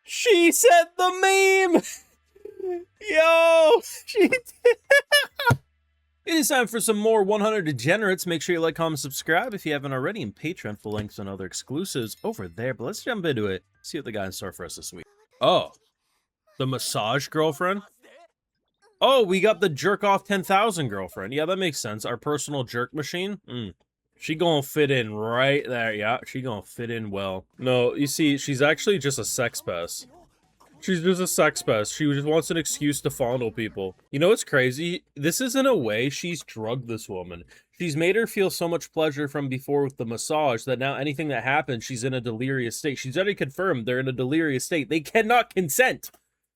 She said the meme! Yo! She did. It is time for some more 100 Degenerates. Make sure you like, comment, subscribe if you haven't already, and Patreon for links and other exclusives over there. But let's jump into it. See what the guy in store for us this week. Oh, the massage girlfriend? Oh, we got the jerk off 10,000 girlfriend. Yeah, that makes sense. Our personal jerk machine. She gonna fit in right there. Yeah, she gonna fit in well. No, you see, she's actually just a sex pest. She's just a sex pest. She just wants an excuse to fondle people. You know what's crazy? This is in a way she's drugged this woman. She's made her feel so much pleasure from before with the massage that now anything that happens, she's in a delirious state. She's already confirmed they're in a delirious state. They cannot consent.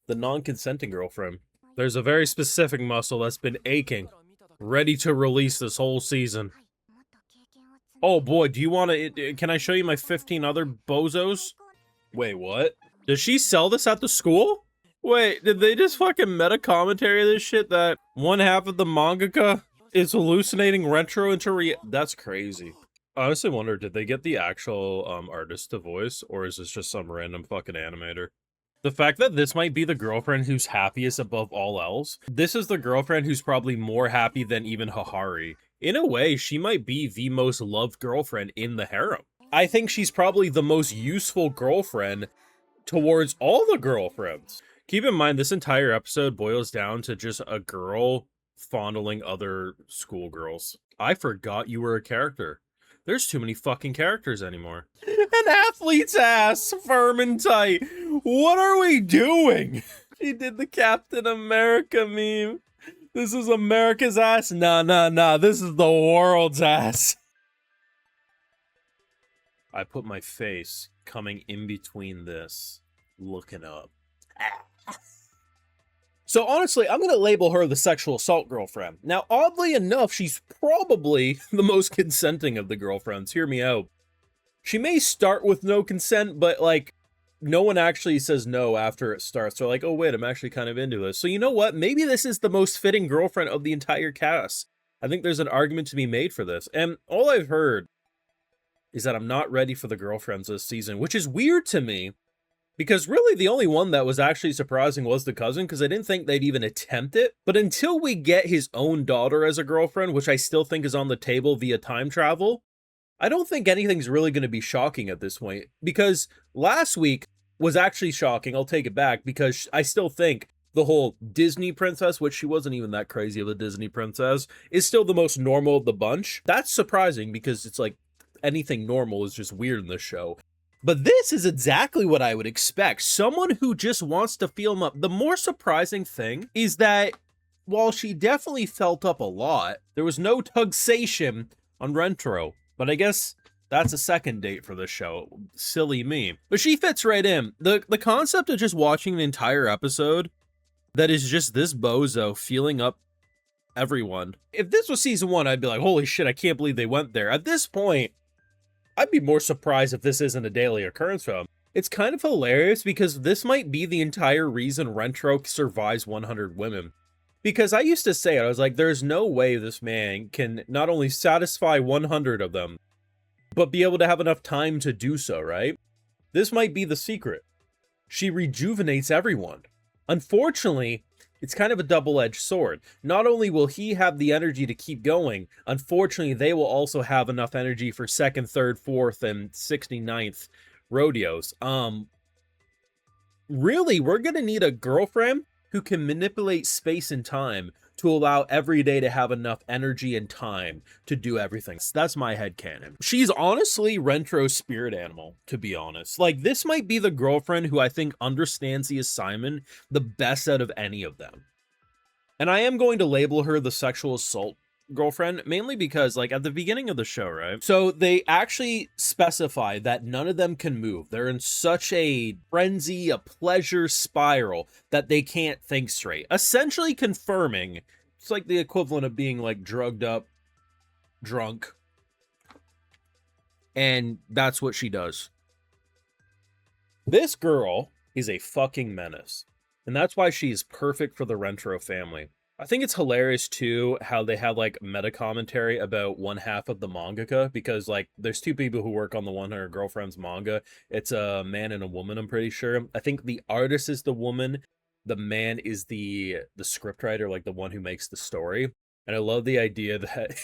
The non-consenting girlfriend. There's a very specific muscle that's been aching, ready to release this whole season. Oh boy, do you want to... Can I show you my 15 other bozos? Wait, what? Does she sell this at the school? Wait, did they just fucking meta-commentary this shit that one half of the mangaka is hallucinating retro into That's crazy. I honestly wonder, did they get the actual artist to voice, or is this just some random fucking animator? The fact that this might be the girlfriend who's happiest above all else, this is the girlfriend who's probably more happy than even Hahari. In a way, she might be the most loved girlfriend in the harem. I think she's probably the most useful girlfriend towards all the girlfriends. Keep in mind, this entire episode boils down to just a girl fondling other schoolgirls. I forgot you were a character. There's too many fucking characters anymore. An athlete's ass, firm and tight. What are we doing? She did the Captain America meme. This is America's ass? Nah. This is the world's ass. I put my face coming in between this, looking up. So honestly, I'm going to label her the sexual assault girlfriend. Now, oddly enough, she's probably the most consenting of the girlfriends. Hear me out. She may start with no consent, but like, no one actually says no after it starts. They're like, oh wait, I'm actually kind of into this. So you know what? Maybe this is the most fitting girlfriend of the entire cast. I think there's an argument to be made for this. And all I've heard is that I'm not ready for the girlfriends this season, which is weird to me, because really the only one that was actually surprising was the cousin, because I didn't think they'd even attempt it. But until we get his own daughter as a girlfriend, which I still think is on the table via time travel, I don't think anything's really going to be shocking at this point, because last week was actually shocking. I'll take it back, because I still think the whole Disney princess, which she wasn't even that crazy of a Disney princess, is still the most normal of the bunch. That's surprising, because it's like, anything normal is just weird in this show. But this is exactly what I would expect. Someone who just wants to feel him up. The more surprising thing is that while she definitely felt up a lot, there was no tugsation on Rentro. But I guess that's a second date for the show. Silly me. But she fits right in. The concept of just watching the entire episode that is just this bozo feeling up everyone. If this was season 1, I'd be like, holy shit, I can't believe they went there. At this point, I'd be more surprised if this isn't a daily occurrence for him. It's kind of hilarious because this might be the entire reason Rentro survives 100 women. Because I used to say it, I was like, there's no way this man can not only satisfy 100 of them, but be able to have enough time to do so, right? This might be the secret. She rejuvenates everyone. Unfortunately, it's kind of a double-edged sword. Not only will he have the energy to keep going, unfortunately, they will also have enough energy for 2nd, 3rd, 4th, and 69th rodeos. Really, we're gonna need a girlfriend who can manipulate space and time to allow every day to have enough energy and time to do everything. That's my headcanon. She's honestly Rentro's spirit animal, to be honest. Like, this might be the girlfriend who I think understands the assignment the best out of any of them. And I am going to label her the sexual assault girlfriend, mainly because, like, at the beginning of the show, right? So they actually specify that none of them can move. They're in such a frenzy, a pleasure spiral that they can't think straight. Essentially confirming, it's like the equivalent of being, like, drugged up, drunk. And that's what she does. This girl is a fucking menace. And that's why she is perfect for the Rentro family. I think it's hilarious too how they have like meta commentary about one half of the mangaka because like there's two people who work on the one Her Girlfriend's manga. It's a man and a woman, I'm pretty sure. I think the artist is the woman, the man is the scriptwriter, like the one who makes the story. And I love the idea that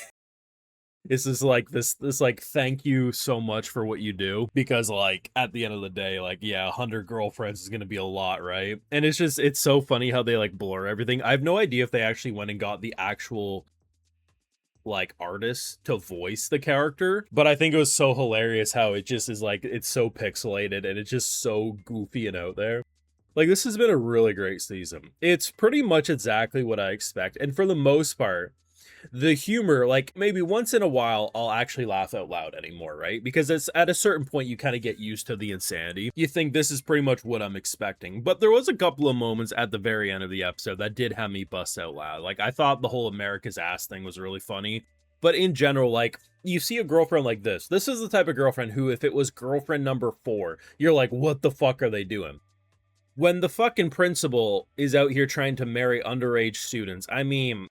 this is like this like thank you so much for what you do because like at the end of the day like yeah 100 girlfriends is gonna be a lot, right? And it's so funny how they like blur everything. I have no idea if they actually went and got the actual like artist to voice the character, but I think it was so hilarious how it just is like it's so pixelated and it's just so goofy and out there. Like this has been a really great season. It's pretty much exactly what I expect, and for the most part the humor, like maybe once in a while, I'll actually laugh out loud anymore, right? Because it's at a certain point you kind of get used to the insanity. You think this is pretty much what I'm expecting. But there was a couple of moments at the very end of the episode that did have me bust out loud. Like I thought the whole America's ass thing was really funny. But in general, like you see a girlfriend like this. This is the type of girlfriend who, if it was girlfriend number 4, you're like, what the fuck are they doing? When the fucking principal is out here trying to marry underage students, I mean,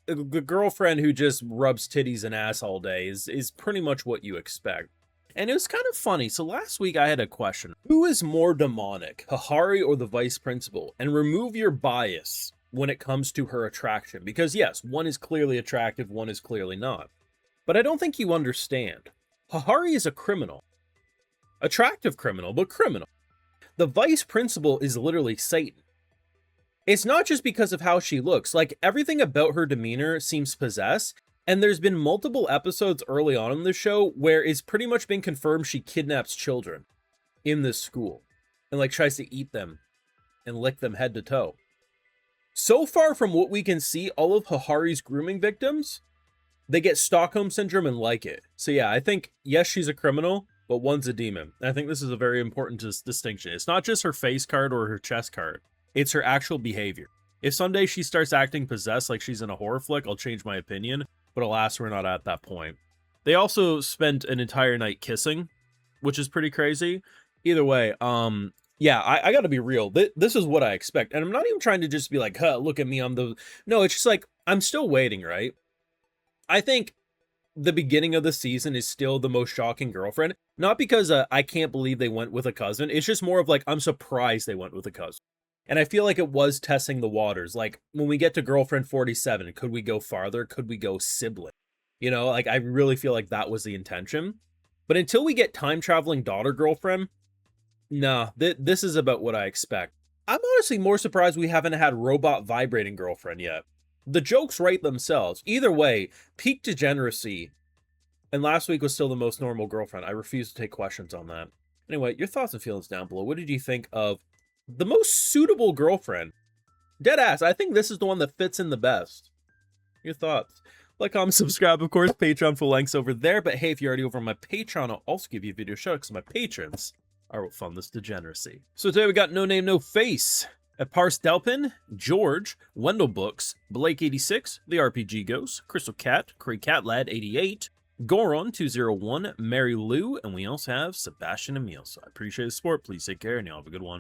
the girlfriend who just rubs titties and ass all day is pretty much what you expect. And it was kind of funny. So last week I had a question. Who is more demonic, Hahari or the vice principal? And remove your bias when it comes to her attraction. Because yes, one is clearly attractive, one is clearly not. But I don't think you understand. Hahari is a criminal. Attractive criminal, but criminal. The vice principal is literally Satan. It's not just because of how she looks, like everything about her demeanor seems possessed, and there's been multiple episodes early on in the show where it's pretty much been confirmed she kidnaps children in this school and like tries to eat them and lick them head to toe. So far from what we can see, all of Hahari's grooming victims, they get Stockholm syndrome and like it. So yeah, I think, yes, she's a criminal, but one's a demon. I think this is a very important distinction. It's not just her face card or her chest card. It's her actual behavior. If someday she starts acting possessed like she's in a horror flick, I'll change my opinion, but alas, we're not at that point. They also spent an entire night kissing, which is pretty crazy. Either way, yeah, I gotta be real. This is what I expect, and I'm not even trying to just be like, huh, look at me, I'm the... No, it's just like, I'm still waiting, right? I think the beginning of the season is still the most shocking girlfriend, not because I can't believe they went with a cousin, it's just more of like, I'm surprised they went with a cousin. And I feel like it was testing the waters. Like, when we get to girlfriend 47, could we go farther? Could we go sibling? You know, like, I really feel like that was the intention. But until we get time-traveling daughter girlfriend, nah, this is about what I expect. I'm honestly more surprised we haven't had robot vibrating girlfriend yet. The jokes write themselves. Either way, peak degeneracy. And last week was still the most normal girlfriend. I refuse to take questions on that. Anyway, your thoughts and feelings down below. What did you think of the most suitable girlfriend? Deadass, I think this is the one that fits in the best. Your thoughts? Like, comment, subscribe, of course. Patreon for links over there. But hey, if you're already over on my Patreon, I'll also give you a video shout out because my patrons are what fund this degeneracy. So today we got No Name, No Face, Pars Delpin, George, Wendell Books, Blake86, The RPG Ghost, Crystal Cat, Cray Cat Lad 88, Goron 201, Mary Lou, and we also have Sebastian Emile. So I appreciate the support. Please take care and y'all have a good one.